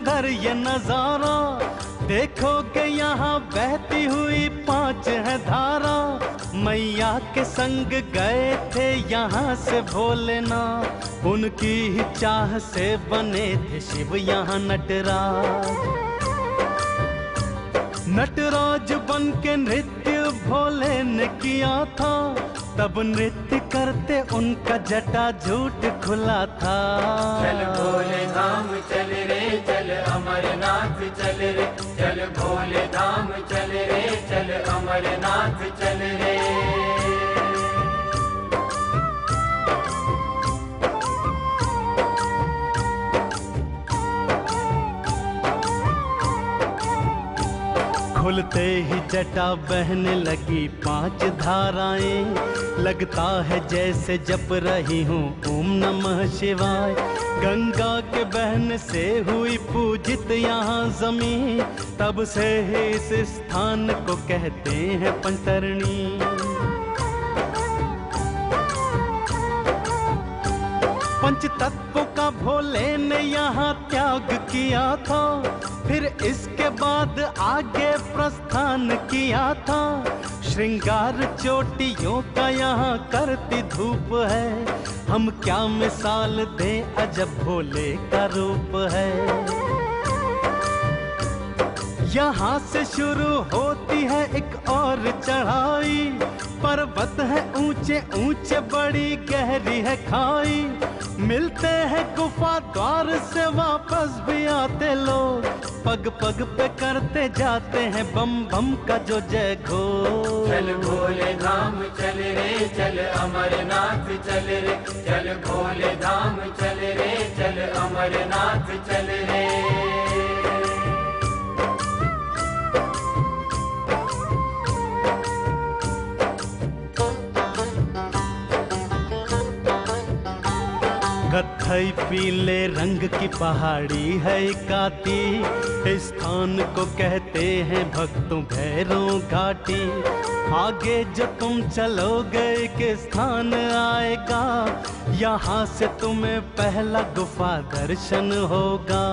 घर ये नजारा देखोगे यहाँ बहती हुई 5 है धारा। मैया के संग गए थे यहाँ से भोलेनाथ, उनकी ही चाह से बने थे शिव यहाँ नटराज। नटराज बन के नृत्य भोले ने किया था, तब नृत्य करते उनका जटा झूठ खुला था। चल भोले धाम चल रे चल अमरनाथ चल रे, चल भोले धाम चल रे चल अमरनाथ चल रे। खुलते ही जटा बहने लगी 5 धाराएं, लगता है जैसे जप रही हूँ ओम नमः शिवाय। गंगा के बहन से हुई पूजित यहाँ जमीन, तब से ही इस स्थान को कहते हैं पंचतरणी। पंचतत्वों का भोले ने यहाँ त्याग किया था, फिर इसके बाद आगे प्रस्थान किया था। श्रृंगार चोटियों का यहाँ करती धूप है, हम क्या मिसाल दें अजब भोले का रूप है। यहाँ से शुरू होती है एक और चढ़ाई, पर्वत है ऊंचे ऊंचे बड़ी गहरी है खाई। मिलते हैं गुफा द्वार से वापस भी आते लोग, पग पग पे करते जाते हैं बम बम का जो जय घोष। चल भोले धाम चल रे चल अमरनाथ चल रे, चल भोले धाम चल रे चल अमरनाथ चल रे। कत्थई पीले रंग की पहाड़ी है काती, इस स्थान को कहते हैं भक्तों भैरों घाटी। आगे जो तुम चलोगे के स्थान आएगा, यहाँ से तुम्हें पहला गुफा दर्शन होगा।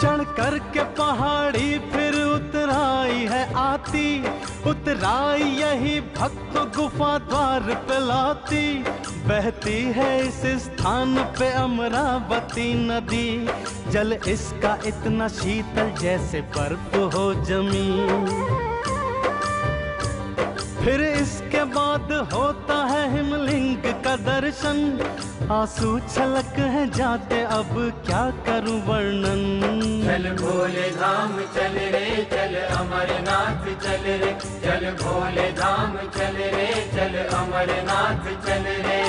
चढ़ कर के पहाड़ी फिर उतराई है आती, उतराई यही भक्त गुफा द्वार पे लाती। बहती है इस स्थान पे अमरावती नदी, जल इसका इतना शीतल जैसे बर्फ हो जमी। फिर इसके बाद होता है हिमलिंग का दर्शन, आंसू छलक है जाते अब क्या करूं वर्णन। चल भोले धाम चल रे चल अमरनाथ चल रे, चल भोले धाम चल रे चल अमरनाथ चल रे।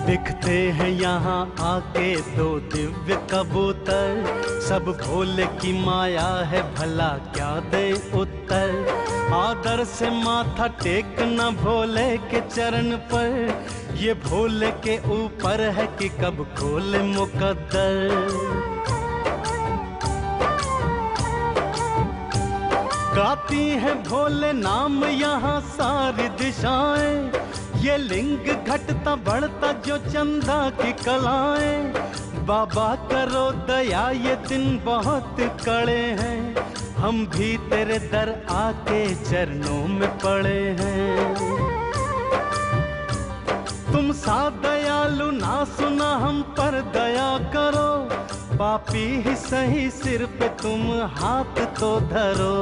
दिखते हैं यहाँ आके 2 दिव्य कबूतर, सब भोले की माया है भला क्या दे उत्तर। आदर से माथा टेकना भोले के चरण पर, ये भोले के ऊपर है कि कब खोले मुकद्दर। गाती है भोले नाम यहाँ सारी दिशाएं, ये लिंग घटता बढ़ता जो चंदा की कलाएं। बाबा करो दया ये दिन बहुत कड़े हैं, हम भी तेरे दर आके चरणों में पड़े हैं। तुम सा दयालु ना सुना हम पर दया करो, पापी ही सही सिर पे तुम हाथ तो धरो।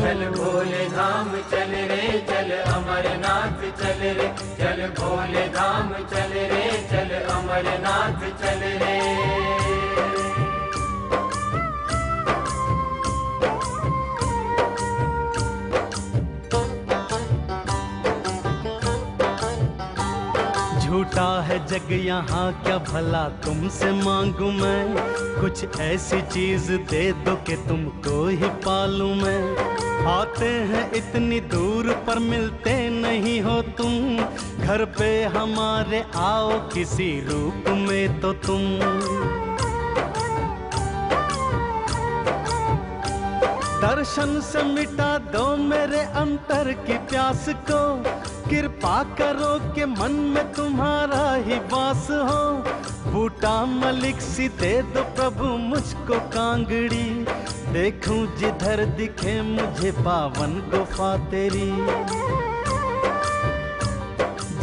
चल भोले धाम चल रे चल अमरनाथ चल रे, चल भोले धाम चल रे चल अमरनाथ चल रे। झूठा है जग यहाँ क्या भला तुमसे मांगू मैं, कुछ ऐसी चीज दे दो कि तुमको ही पालूं मैं। आते हैं इतनी दूर पर मिलते नहीं हो तुम, घर पे हमारे आओ किसी रूप में तो तुम। दर्शन से मिटा दो मेरे अंतर की प्यास को, कृपा करो कि मन में तुम्हारा ही वास हो। बूटा मलिक सी दे दो प्रभु मुझको कांगड़ी, देखूं जिधर दिखे मुझे पावन गुफा तेरी।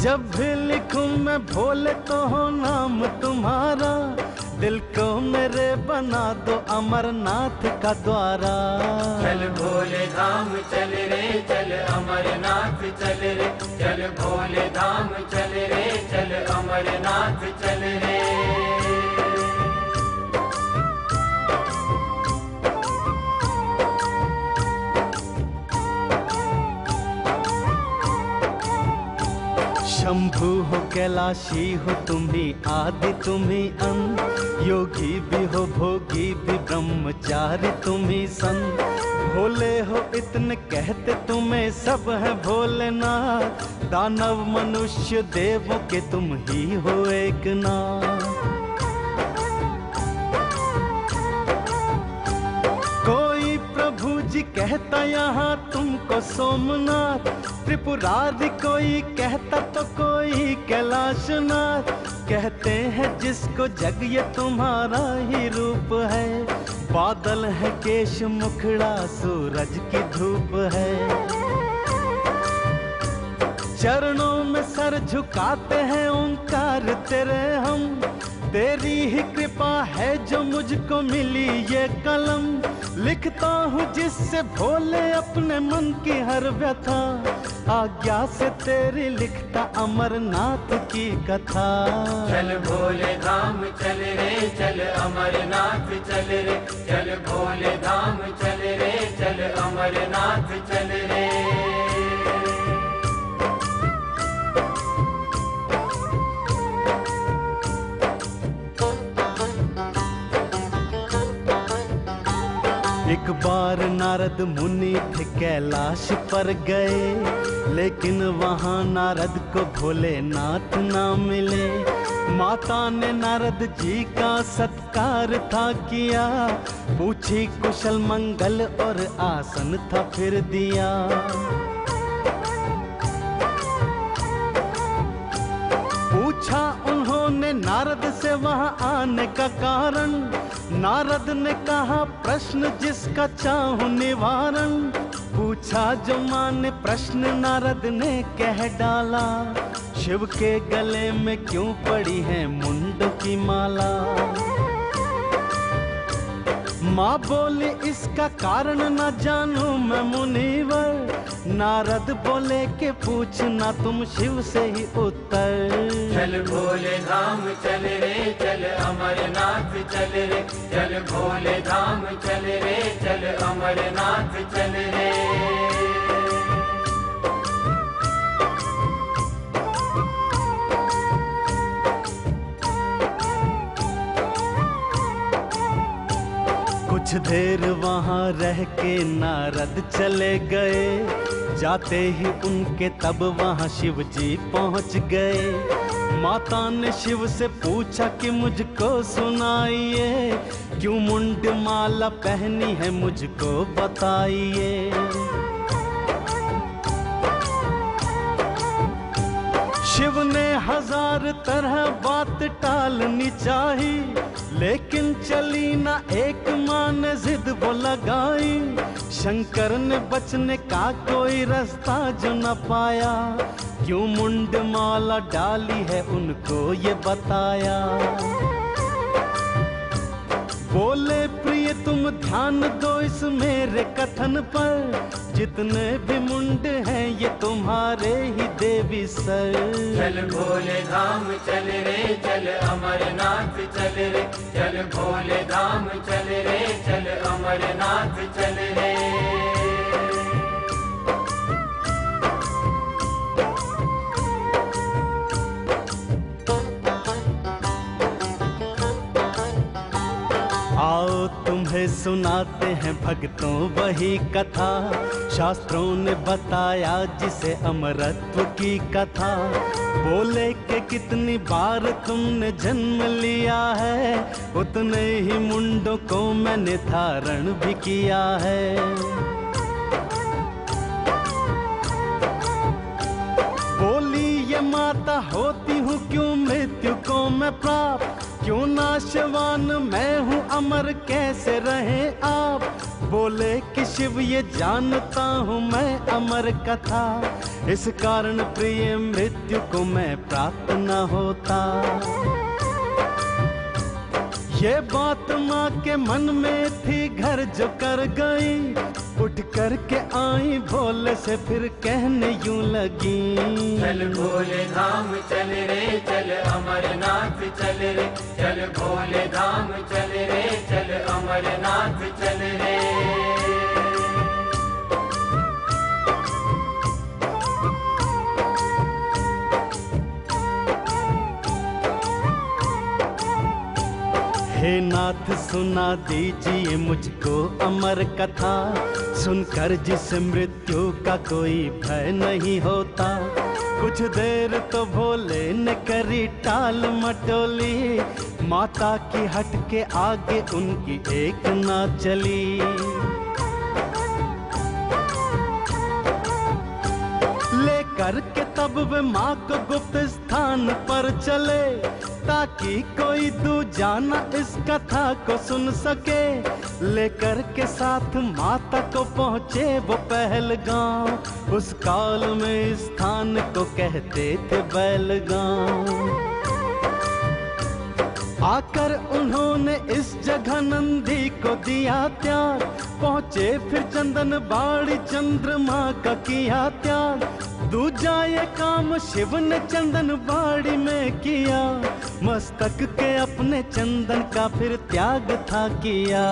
जब भी लिखूं मैं भोले तो हो नाम तुम्हारा, दिल को मेरे बना दो अमरनाथ का द्वारा। चल भोले धाम चल रे चल अमरनाथ चल रे, चल भोले धाम चल रे चल अमरनाथ चल रे। शंभु हो कैलाशी हो तुम ही आदि तुम ही अंत, योगी भी हो भोगी भी ब्रह्मचारी तुम ही संत। भोले हो इतने कहते तुम्हें सब है भोलेनाथ, दानव मनुष्य देवों के तुम ही हो एक नाथ। कोई प्रभु जी कहता यहाँ तुमको सोमनाथ, त्रिपुरारी कोई कहता तो कोई कैलाशनाथ। कहते हैं जिसको जग ये तुम्हारा ही रूप है, बादल है केश मुखड़ा सूरज की धूप है। चरणों में सर झुकाते हैं ओंकार तेरे हम, तेरी ही कृपा है जो मुझको मिली ये कलम। लिखता हूँ जिससे भोले अपने मन की हर व्यथा, आज्ञा से तेरी लिखता अमरनाथ की कथा। चल भोले धाम चल रे चल अमरनाथ चल रे, चल भोले धाम चल रे चल अमरनाथ चल रे। एक बार नारद मुनि थे कैलाश पर गए, लेकिन वहाँ नारद को भोलेनाथ ना मिले। माता ने नारद जी का सत्कार था किया, पूछी कुशल मंगल और आसन था फिर दिया। पूछा उन्होंने नारद से वहाँ आने का कारण, नारद ने कहा प्रश्न जिसका चाहूं निवारण। पूछा जो माने प्रश्न नारद ने कह डाला, शिव के गले में क्यों पड़ी है मुंड की माला। माँ बोली इसका कारण न जानू मैं मुनिवर, नारद बोले के पूछना तुम शिव से ही उत्तर। चल भोले धाम चल रे चल अमरनाथ चल रे, चल भोले धाम चल रे चल अमरनाथ चल रे। कुछ देर वहाँ रह के नारद चले गए, जाते ही उनके तब वहाँ शिव जी पहुँच गए। माता ने शिव से पूछा कि मुझको सुनाइए, क्यों मुंड माला पहनी है मुझको बताइए। शिव ने हजार तरह बात टालनी चाही, लेकिन चली ना एक माँ ने जिद वो लगाई। शंकर ने बचने का कोई रास्ता जो न पाया, क्यों मुंड माला डाली है उनको ये बताया। बोले प्रिय तुम ध्यान दो इस मेरे कथन पर, जितने भी मुंड हैं ये तुम्हारे ही देवी सर। चल भोले धाम चल रे चल अमरनाथ चल रे, चल भोले धाम चल रे चल अमरनाथ चल रे। आओ तुम्हें हमें सुनाते हैं भक्तों वही कथा, शास्त्रों ने बताया जिसे अमरत्व की कथा। बोले कि कितनी बार तुमने जन्म लिया है, उतने ही मुंडों को मैंने धारण भी किया है। बोली ये माता होती हूँ क्यों मृत्यु को मैं प्राप्त, क्यों नाशवान मैं हूँ अमर कैसे रहे आप। बोले कि शिव ये जानता हूँ मैं अमर कथा, इस कारण प्रिय मृत्यु को मैं प्राप्त न होता। ये बात माँ के मन में थी घर जो कर गई, उठ कर के आई भोले से फिर कहने यूं लगी। चल भोले धाम चल रे चल अमरनाथ चल रे, चल भोले धाम चल रे चल अमरनाथ चल रे। हे नाथ सुना दीजिए मुझको अमर कथा, सुनकर जिस मृत्यु का कोई भय नहीं होता। कुछ देर तो भोले ने करी टाल मटोली, माता की हट के आगे उनकी एक ना चली। लेकर के तब वे माँ को गुप्त स्थान पर चले, ताकि कोई दूजा न इस कथा को सुन सके। लेकर के साथ माता को पहुँचे वो पहलगांव, उस काल में स्थान को कहते थे बैलगांव। आकर उन्होंने इस जगह नंदी को दिया त्याग, पहुँचे फिर चंदन बाड़ी चंद्रमा का किया त्याग। दूजा ये काम शिव ने चंदन बाड़ी में किया, मस्तक के अपने चंदन का फिर त्याग था किया।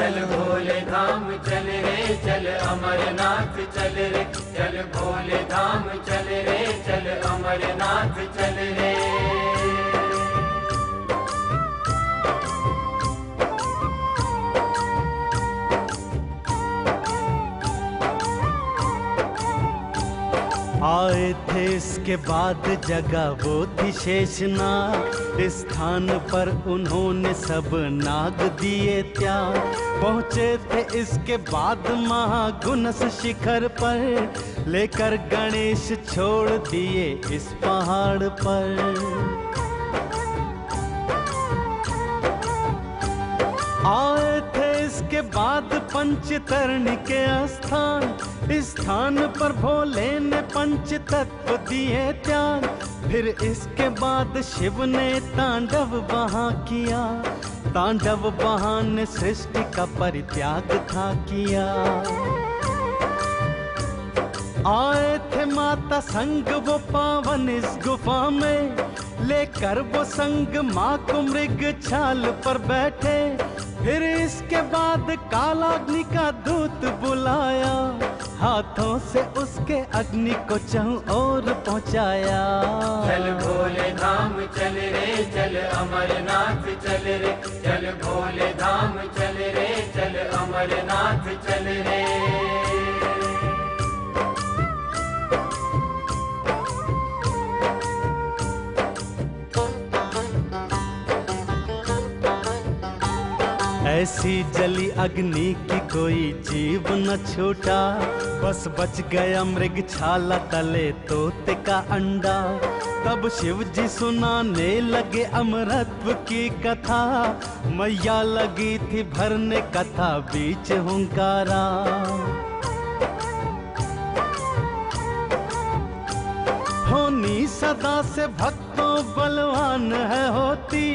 चल भोले धाम चल रे चल अमरनाथ चल रे, चल भोले धाम चल रे चल अमरनाथ चल रे। आए थे इसके बाद जगह वो थी शेषनाग, इस स्थान पर उन्होंने सब नाग दिए त्याग। पहुँचे थे इसके बाद महागुणस शिखर पर, लेकर गणेश छोड़ दिए इस पहाड़ पर। आए थे इसके बाद पंचतरणी के स्थान, इस स्थान पर भोले ने पंच तत्व दिए त्याग। फिर इसके बाद शिव ने तांडव वहाँ किया, तांडव वहाँ ने सृष्टि का परित्याग था किया। आए थे माता संग वो पावन इस गुफा में, लेकर वो संग माँ को मृग छाल पर बैठे। फिर इसके बाद कालाग्नि का दूत बुलाया, हाथों से उसके अग्नि को चहुं ओर पहुँचाया। चल भोले धाम चल रे चल अमरनाथ चल रे, चल भोले धाम चल रे चल अमरनाथ चल रे। ऐसी जली अग्नि की कोई जीव न छूटा, बस बच गया मृग छाला तले तोते का अंडा। तब शिव जी सुनाने लगे अमरत्व की कथा, मैया लगी थी भरने कथा बीच हुंकारा। होनी सदा से भक्तों बलवान है होती,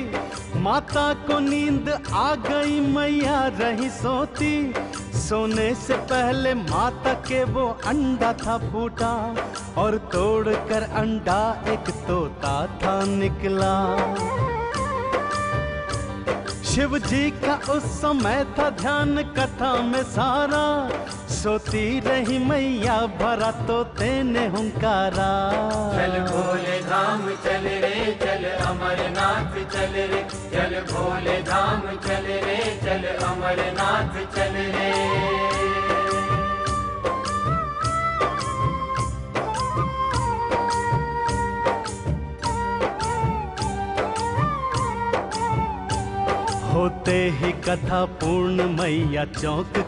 माता को नींद आ गई मैया रही सोती। सोने से पहले माता के वो अंडा था फूटा, और तोड़कर अंडा एक तोता था निकला। शिव जी का उस समय था ध्यान कथा में सारा, सोती रही मैया भरा तो तेने हुंकारा। चल भोले धाम चल रे चल अमरनाथ चल रे, चल भोले धाम चल रे चल अमरनाथ चल रे। होते ही कथा पूर्ण मैया चौंक